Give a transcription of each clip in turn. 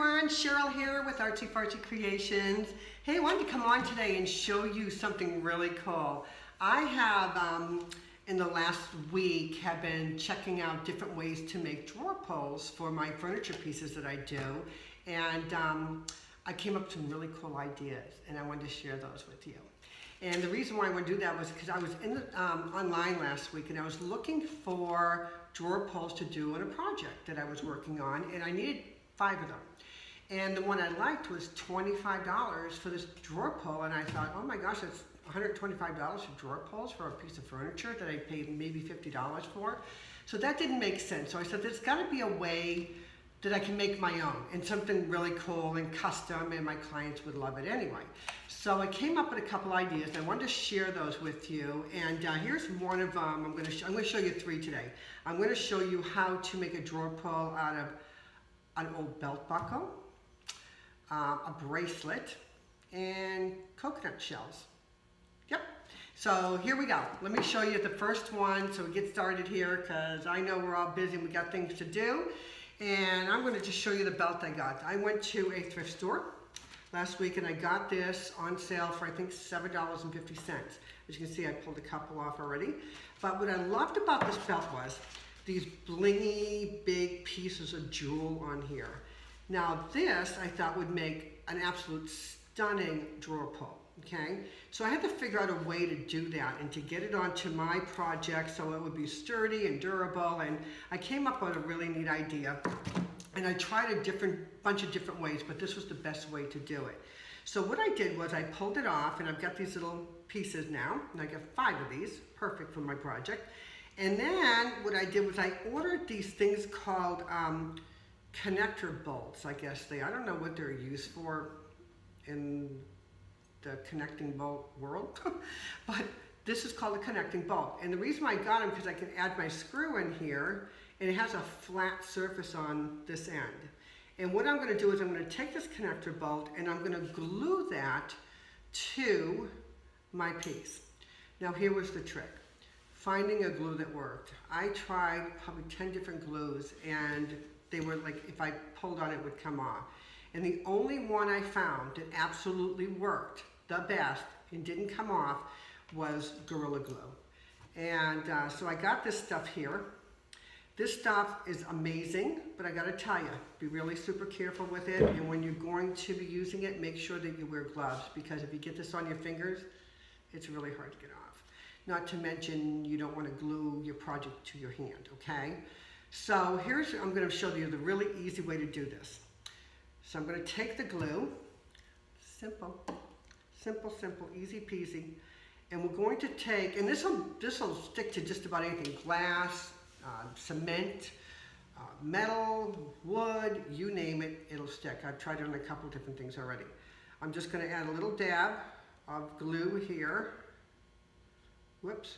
everyone, Cheryl here with Artsy Fartsy Creations. Hey, I wanted to come on today and show you something really cool. I have, in the last week, have been checking out different ways to make drawer pulls for my furniture pieces that I do. And I came up with some really cool ideas, and I wanted to share those with you. And the reason why I want to do that was because I was in the, online last week, and I was looking for drawer pulls to do on a project that I was working on, and I needed 5 of them. And the one I liked was $25 for this drawer pull, and I thought, oh my gosh, that's $125 for drawer pulls for a piece of furniture that I paid maybe $50 for. So that didn't make sense. So I said, there's got to be a way that I can make my own and something really cool and custom, and my clients would love it anyway. So I came up with a couple ideas, and I wanted to share those with you. And here's one of them. I'm going to show you 3 today. I'm going to show you how to make a drawer pull out of an old belt buckle, a bracelet, and coconut shells. Yep. So here we go. Let me show you the first one so we get started here, because I know we're all busy and we got things to do. And I'm going to just show you the belt I got. I went to a thrift store last week and I got this on sale for I think $7.50. As you can see, I pulled a couple off already. But what I loved about this belt was these blingy big pieces of jewel on here. Now this I thought would make an absolute stunning drawer pull. Okay, so I had to figure out a way to do that and to get it onto my project so it would be sturdy and durable, and I came up with a really neat idea, and I tried a bunch of different ways, but this was the best way to do it. So what I did was I pulled it off, and I've got these little pieces now, and I got 5 of these, perfect for my project. And then what I did was I ordered these things called connector bolts, I guess I don't know what they're used for in the connecting bolt world, but this is called a connecting bolt. And the reason I got them because I can add my screw in here, and it has a flat surface on this end. And what I'm going to do is I'm going to take this connector bolt and I'm going to glue that to my piece. Now here was the trick. Finding a glue that worked. I tried probably 10 different glues, and they were like, if I pulled on it, it would come off. And the only one I found that absolutely worked the best and didn't come off was Gorilla Glue. And so I got this stuff here. This stuff is amazing, but I gotta tell you, be really super careful with it, and when you're going to be using it, make sure that you wear gloves, because if you get this on your fingers, it's really hard to get off. Not to mention, you don't want to glue your project to your hand, okay? So I'm gonna show you the really easy way to do this. So I'm going to take the glue, simple, easy peasy, and we're going to take, and this will stick to just about anything, glass, cement, metal, wood, you name it, it'll stick. I've tried it on a couple different things already. I'm just going to add a little dab of glue here. Whoops.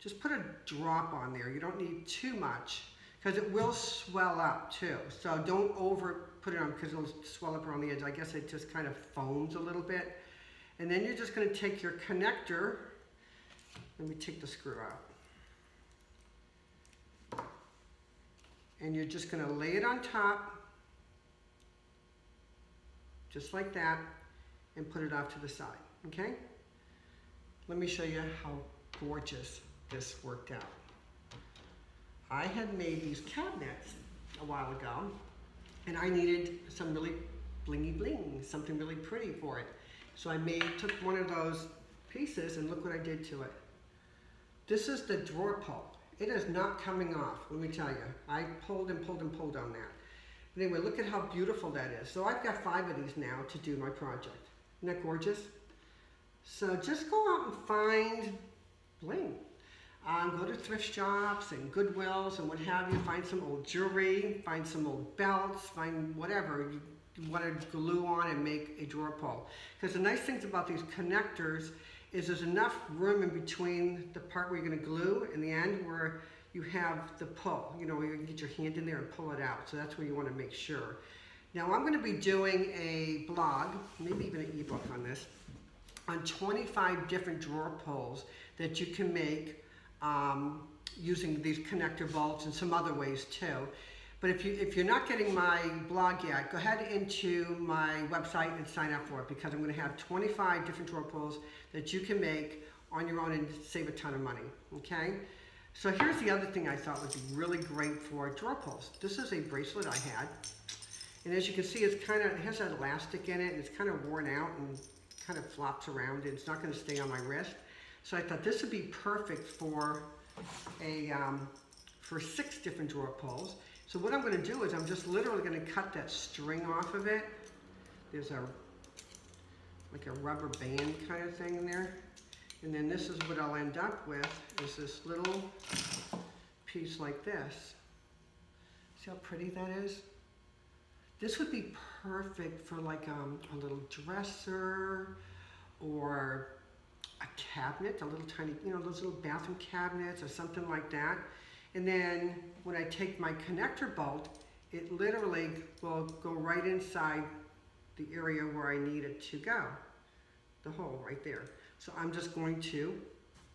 Just put a drop on there. You don't need too much, because it will swell up too. So don't over put it on, because it'll swell up around the edge. I guess it just kind of foams a little bit. And then you're just going to take your connector. Let me take the screw out. And you're just going to lay it on top, just like that, and put it off to the side, okay? Let me show you how gorgeous this worked out. I had made these cabinets a while ago, and I needed some really blingy bling, something really pretty for it. So I took one of those pieces, and look what I did to it. This is the drawer pull. It is not coming off, let me tell you. I pulled and pulled and pulled on that. But anyway, look at how beautiful that is. So I've got 5 of these now to do my project. Isn't that gorgeous? So just go out and find bling. Go to thrift shops and Goodwills and what have you, find some old jewelry, find some old belts, find whatever you want to glue on and make a drawer pull. Because the nice things about these connectors is there's enough room in between the part where you're going to glue and the end where you have the pull, you know, where you can get your hand in there and pull it out. So that's where you want to make sure. Now I'm going to be doing a blog, maybe even an ebook on this, on 25 different drawer pulls that you can make using these connector bolts and some other ways too. But if you're not getting my blog yet, go ahead into my website and sign up for it, because I'm going to have 25 different drawer pulls that you can make on your own and save a ton of money, okay? So here's the other thing I thought would be really great for drawer pulls. This is a bracelet I had, and as you can see, it has that elastic in it, and it's kind of worn out and kind of flops around. It's not going to stay on my wrist. So I thought this would be perfect for for 6 different drawer pulls. So what I'm going to do is I'm just literally going to cut that string off of it. There's like a rubber band kind of thing in there. And then this is what I'll end up with, is this little piece like this. See how pretty that is? This would be perfect for like a little dresser or a cabinet, a little tiny, those little bathroom cabinets or something like that. And then when I take my connector bolt, it literally will go right inside the area where I need it to go. The hole right there. So I'm just going to,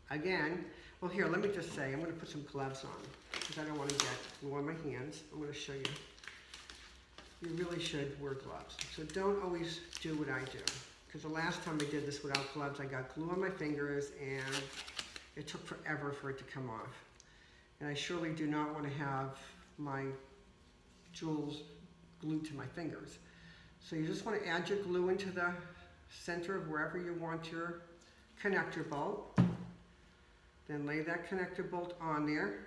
again, well here, let me just say, I'm going to put some gloves on because I don't want to get glue on my hands. I'm going to show you. You really should wear gloves. So don't always do what I do. Because the last time I did this without gloves, I got glue on my fingers and it took forever for it to come off. And I surely do not want to have my jewels glued to my fingers. So you just want to add your glue into the center of wherever you want your connector bolt. Then lay that connector bolt on there.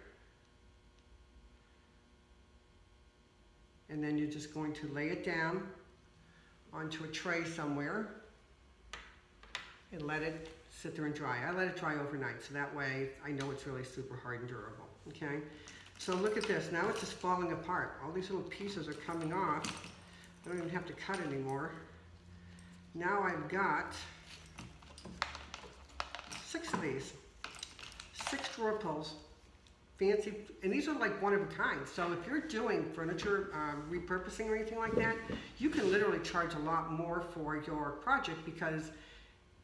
And then you're just going to lay it down onto a tray somewhere and let it sit there and dry. I let it dry overnight, so that way I know it's really super hard and durable, okay? So look at this, now it's just falling apart. All these little pieces are coming off. I don't even have to cut anymore. Now I've got 6 of these, 6 drawer pulls, fancy, and these are like one of a kind. So if you're doing furniture repurposing or anything like that, you can literally charge a lot more for your project because,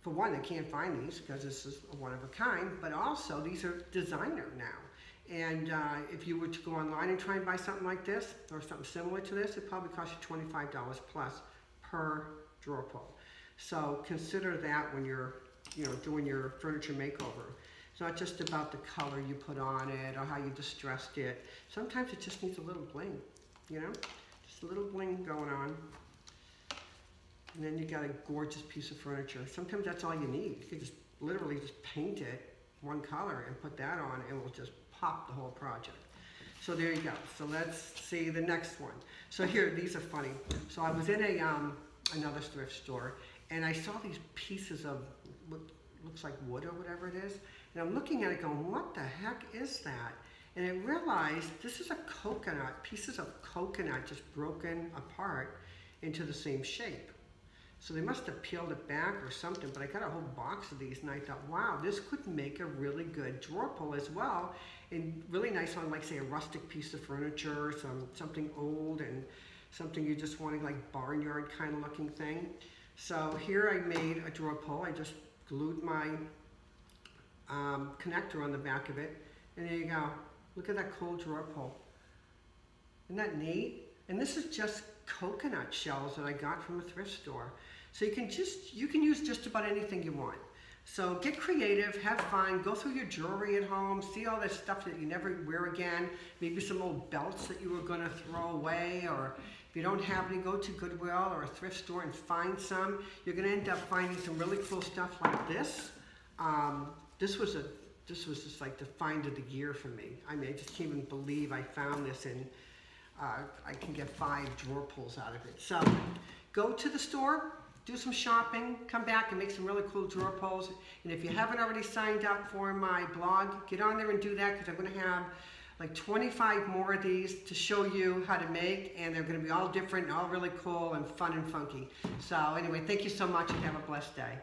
for one, they can't find these because this is a one of a kind, but also these are designer now. And if you were to go online and try and buy something like this or something similar to this, it probably costs you $25 plus per drawer pull. So consider that when you're doing your furniture makeover. It's not just about the color you put on it or how you distressed it. Sometimes it just needs a little bling, just a little bling going on. And then you got a gorgeous piece of furniture. Sometimes that's all you need. You can just literally just paint it one color and put that on, and it will just pop the whole project. So there you go. So let's see the next one. So here, these are funny. So I was in another thrift store, and I saw these pieces of what looks like wood or whatever it is. And I'm looking at it going, what the heck is that? And I realized this is a coconut, pieces of coconut just broken apart into the same shape. So they must have peeled it back or something, but I got a whole box of these and I thought, wow, this could make a really good drawer pull as well. And really nice on, like, say, a rustic piece of furniture, something old and something you just wanted, like barnyard kind of looking thing. So here I made a drawer pull. I just glued my connector on the back of it, and there you go. Look at that cool drawer pull. Isn't that neat? And this is just coconut shells that I got from a thrift store. So you can use just about anything you want. So get creative, have fun, go through your jewelry at home, see all this stuff that you never wear again, maybe some old belts that you were gonna throw away, or if you don't have any, go to Goodwill or a thrift store and find some. You're gonna end up finding some really cool stuff like this. This was just like the find of the year for me. I mean, I just can't even believe I found this, and I can get 5 drawer pulls out of it. So go to the store, do some shopping, come back and make some really cool drawer pulls. And if you haven't already signed up for my blog, get on there and do that, because I'm going to have like 25 more of these to show you how to make, and they're going to be all different, all really cool and fun and funky. So anyway, thank you so much and have a blessed day.